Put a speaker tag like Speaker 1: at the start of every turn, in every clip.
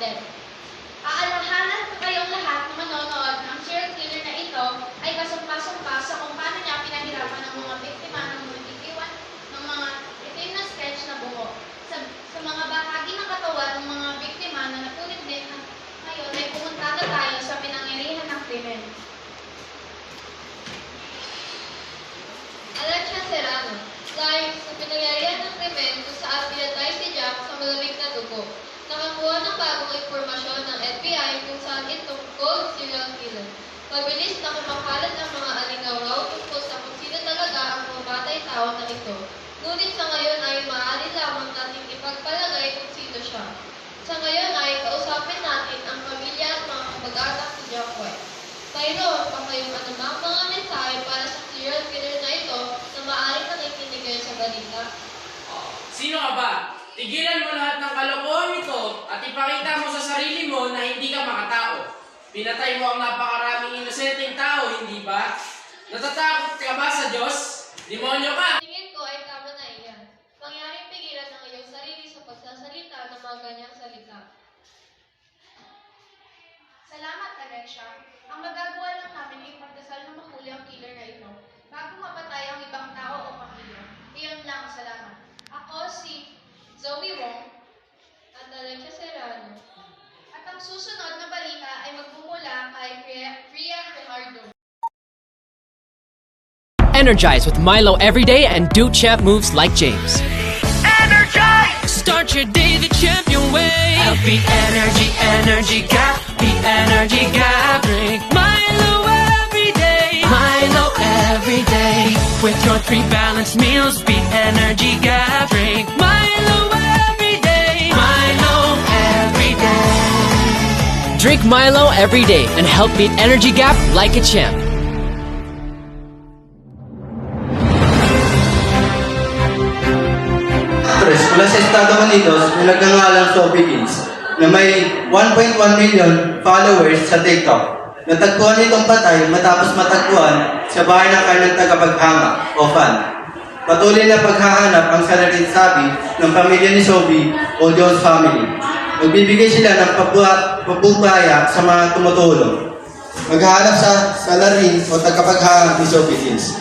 Speaker 1: din. Aalahanan ko kayong lahat na manonood ng serial killer na ito ay kasumpa-sumpa sa kung paano niya pinahirapan ng mga biktima ng multikiwan ng mga itim na sketch na buhok. Sa mga bahagi ng katawan ng mga biktima na napunit din ngayon ay pumunta na tayo sa pinangyarihan ng krimen.
Speaker 2: Alexia Serrano, dahil sa pinangyarihan ng krimen kung saan pinatay si Jack sa malamig na dugo. Nakakuha ng bagong impormasyon ng FBI kung saan itong cold serial killer. Mabilis na kumakalat ang mga alingawraw tungkol sa kung sino talaga ang mamatay tao na ito. Ngunit sa ngayon ay maaari lamang nating ipagpalagay kung sino siya. Sa ngayon ay kausapin natin ang pamilya at mga kamag-anak ni Jack White. Mayroon pa kayong anumang mga mensahe para sa serial killer na ito na maaaring nakikinig kayo sa balita?
Speaker 3: Sino ka ba? Tigilan mo lahat ng kalokohan ito at ipakita mo sa sarili mo na hindi ka makatao. Pinatay mo ang napakaraming inosenteng tao, hindi ba? Natatakot ka ba sa Diyos? Demonyo ka!
Speaker 2: Tingin ko ay tama na iyan. Mangyaring pigilan ng iyong sarili sa pagsasalita ng mga ganyang salita.
Speaker 1: Salamat, Alexia. Ang magagawa lang namin ay ipagdasal na mahuli ang killer na ito bago mapatay ang ibang tao o pamilya. Iyon lang, salamat. Ako si Zoe Wong
Speaker 2: At Alexia Serrano.
Speaker 1: at ang susunod na balita ay magmumula kay Priya Fajardo.
Speaker 4: Energize with Milo every day and do champ moves like James. Energize! Start your day the champion way. Beat energy, energy gap. Beat energy gap. Drink Milo every day. Milo every day. With your 3 balanced meals, beat energy gap. Drink Milo every day. Milo every day. Drink Milo every day and help beat energy gap like a champ.
Speaker 5: Actress mula sa Estados Unidos na nagngangalang Sophie Kins na may 1.1 million followers sa TikTok. Natagpuan itong patay matapos matagpuan sa bahay ng kanyang tagapaghanga o fan. Patuloy na paghahanap ang sabi ng pamilya ni Sophie o Jones family. Magbibigay sila ng pabubaya sa mga tumutulong. Maghahanap sa salarin o tagapaghanga ni Sophie Kins.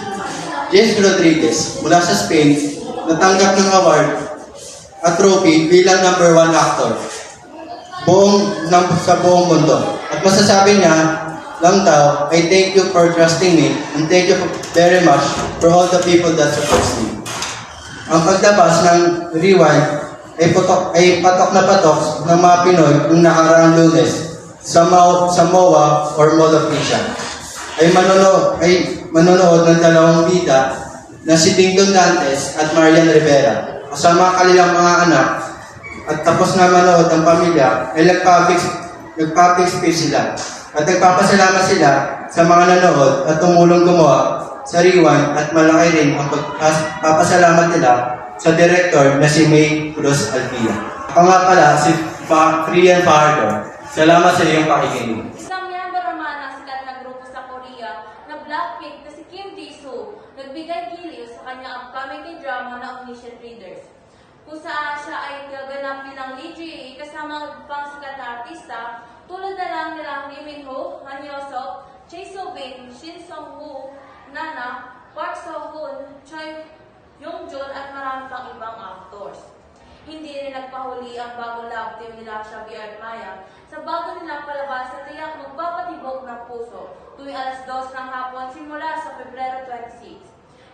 Speaker 5: James Rodriguez mula sa Spain natanggap ng award at trophy bilang number 1 actor sa buong mundo. At masasabi niya lang daw, I thank you for trusting me and thank you very much for all the people that support me. Ang paglabas ng Rewind ay patok na patok ng mga Pinoy noong nakaraang Lunes sa MOA or Mall of Asia. Ay manonood ng dalawang bida na si Dingdong Dantes at Marian Rivera. Kasama ang kanilang mga anak at tapos na manood ang pamilya ay nag-public speech sila. At nagpapasalamat sila sa mga nanood at tumulong gumawa sa Rewind at malaki rin ang pagpapasalamat nila sa director na si May Cruz Alvia. Ako nga pala si Priya Fajardo. Salamat sa iyong pakikinig.
Speaker 6: Isang miyembro naman ng sikat na grupo sa Korea na Blackpink na si Kim Jisoo nagbigay giliw sa kanyang upcoming K-drama na Omniscient Readers, kung saan siya ay gaganap bilang lead GA kasama ang pang sikat na artista tulad na lang nilang Lee Min-ho, Han Yo-seok, Chae So-bin, Shin Song-woo, Nana, Park So-hoon, Choi Yong-jun at marami pang ibang actors. Hindi rin nagpahuli ang bagong love team nila Shabi at Maya sa bago nilang palabas sa tiyak magpapatibok ng puso tuwing alas 2 ng hapon simula sa Pebrero 26.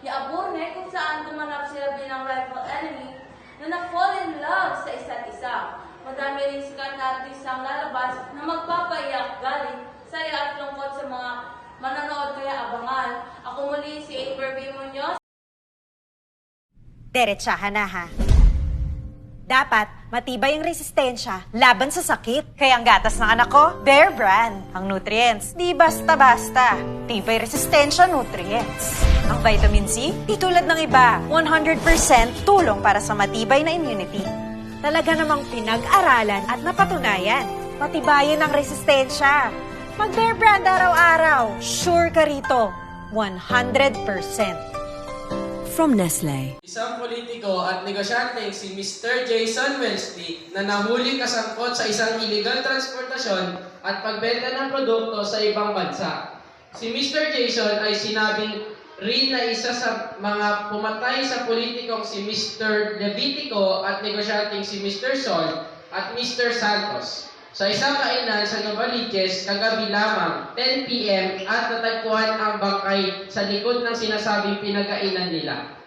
Speaker 6: Yaaburne kung saan gumanap sila bilang rival enemy na na-fall in love sa isa't isa. Madami rin sikat na artistang lalabas na magpapaiyak galing saya at lungkot sa mga manonood kaya abangan. Ako muli si Amber B. Munoz.
Speaker 7: Diretsahan na ha. Dapat matibay ang resistensya laban sa sakit. Kaya ang gatas ng anak ko, Bear Brand. Ang nutrients, di basta-basta. Tibay resistensya nutrients. Ang vitamin C, di tulad ng iba. 100% tulong para sa matibay na immunity. Talaga namang pinag-aralan at napatunayan. Matibayan ang resistensya. Mag-Bear Brand araw-araw. Sure ka rito. 100%.
Speaker 8: from Nestle.
Speaker 3: Isang politiko at negosyanteng si Mr. Jason Wednesday na nahuli kasangkot sa isang illegal transportasyon at pagbenta ng produkto sa ibang bansa. Si Mr. Jason ay sinabing rin na isa sa mga pumatay sa politikong si Mr. Levitico at negosyanteng si Mr. Sol at Mr. Santos sa isang kainan sa Novaliches kagabi lamang, 10 p.m. at natagpuan ang bangkay sa likod ng sinasabing pinagkainan nila.